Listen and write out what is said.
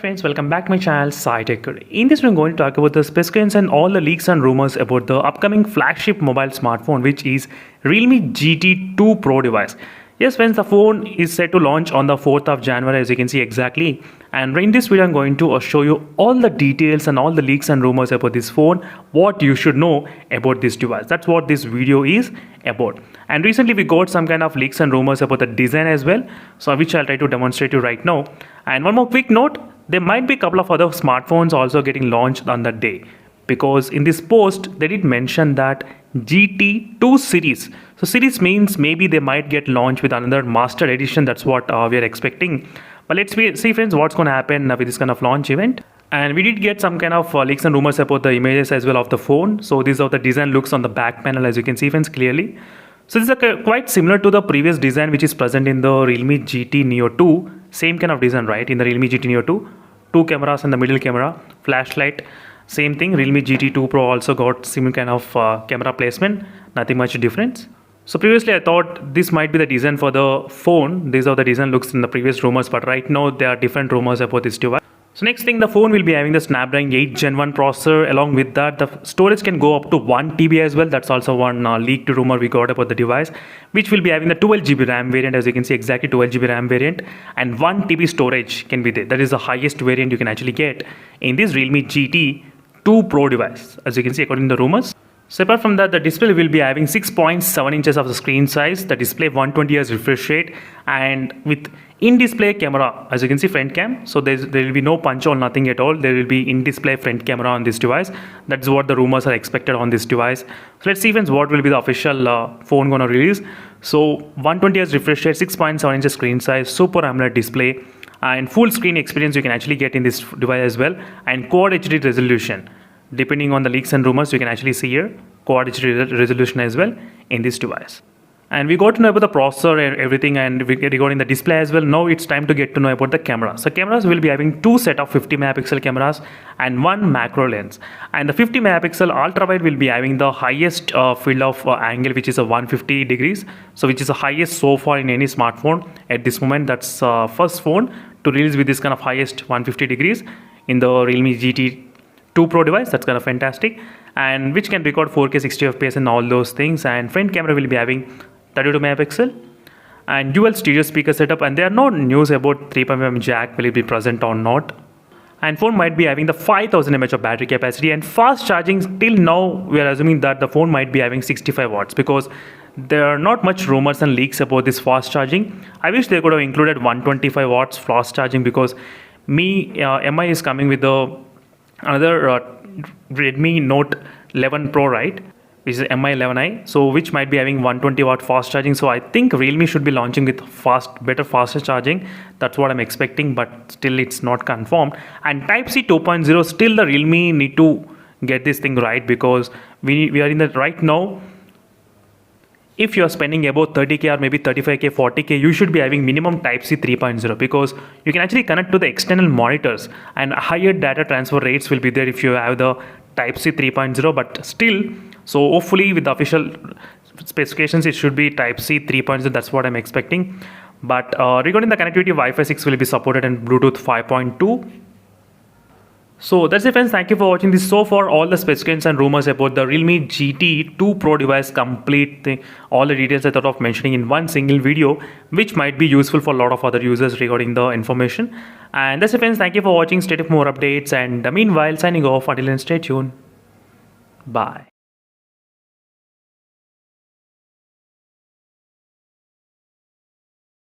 friends, welcome back to my channel SciTech. In this video, I'm going to talk about the specifications and all the leaks and rumors about the upcoming flagship mobile smartphone, which is Realme GT 2 Pro device. Yes friends, the phone is set to launch on the 4th of January, as you can see exactly. And in this video, I'm going to show you all the details and all the leaks and rumors about this phone, what you should know about this device. That's what this video is about. And recently we got some kind of leaks and rumors about the design as well, so which I'll try to demonstrate you right now. And one more quick note, there might be a couple of other smartphones also getting launched on that day, because in this post they did mention that GT2 series. So series means maybe they might get launched with another master edition. That's what we are expecting. But let's see friends, what's going to happen with this kind of launch event. And we did get some kind of leaks and rumors about the images as well of the phone. So these are the design looks on the back panel, as you can see friends clearly. So this is quite similar to the previous design which is present in the Realme GT Neo 2. Same kind of design, right? In the Realme GT Neo 2, two cameras in the middle camera, flashlight. Same thing, Realme GT 2 Pro also got similar kind of camera placement, nothing much difference. So previously I thought this might be the design for the phone. These are the design looks in the previous rumors, but right now there are different rumors about this device. So next thing, the phone will be having the Snapdragon 8 Gen 1 processor. Along with that, the storage can go up to 1 TB as well. That's also one leaked rumor we got about the device, which will be having the 12 GB RAM variant, as you can see exactly 12 GB RAM variant, and 1 TB storage can be there. That is the highest variant you can actually get in this Realme GT 2 Pro device, as you can see according to the rumors. So apart from that, the display will be having 6.7 inches of the screen size, the display 120 Hz refresh rate, and with in-display camera, as you can see front cam. So there will be no punch hole, nothing at all. There will be in-display front camera on this device. That's what the rumors are expected on this device. So let's see friends, what will be the official phone gonna release. So 120 Hz refresh rate, 6.7 inches screen size, Super AMOLED display, and full screen experience you can actually get in this device as well, and Quad HD resolution. Depending on the leaks and rumors, you can actually see here Quad HD resolution as well in this device. And we got to know about the processor and everything, and regarding the display as well. Now it's time to get to know about the camera. So cameras will be having two set of 50 megapixel cameras and one macro lens. And the 50 megapixel ultra wide will be having the highest field of angle, which is a 150 degrees. So which is the highest so far in any smartphone at this moment. That's first phone to release with this kind of highest 150 degrees in the Realme GT 2 Pro device. That's kind of fantastic, and which can record 4K 60 FPS and all those things. And front camera will be having 32 megapixel and dual stereo speaker setup, and there are no news about 3.5mm jack, will it be present or not. And phone might be having the 5000 mAh of battery capacity, and fast charging. Till now we are assuming that the phone might be having 65 watts, because there are not much rumors and leaks about this fast charging. I wish they could have included 125 watts fast charging, because MI is coming with the another Redmi Note 11 Pro, right, which is MI 11i, so which might be having 120 watt fast charging. So I think Realme should be launching with faster charging. That's what I'm expecting, but still it's not confirmed. And Type-C 2.0, still the Realme need to get this thing right, because we are in the right now. If you are spending about 30k or maybe 35k, 40k, you should be having minimum Type-C 3.0, because you can actually connect to the external monitors, and higher data transfer rates will be there if you have the Type-C 3.0. But still, so hopefully with the official specifications, it should be Type-C 3.0. That's what I'm expecting. But regarding the connectivity, Wi-Fi 6 will be supported, and Bluetooth 5.2. So that's it friends, thank you for watching this. So far all the specifications and rumors about the Realme GT 2 Pro device, complete all the details I thought of mentioning in one single video, which might be useful for a lot of other users regarding the information. And that's it friends, thank you for watching. Stay tuned for more updates, and meanwhile signing off. Until then, stay tuned. Bye.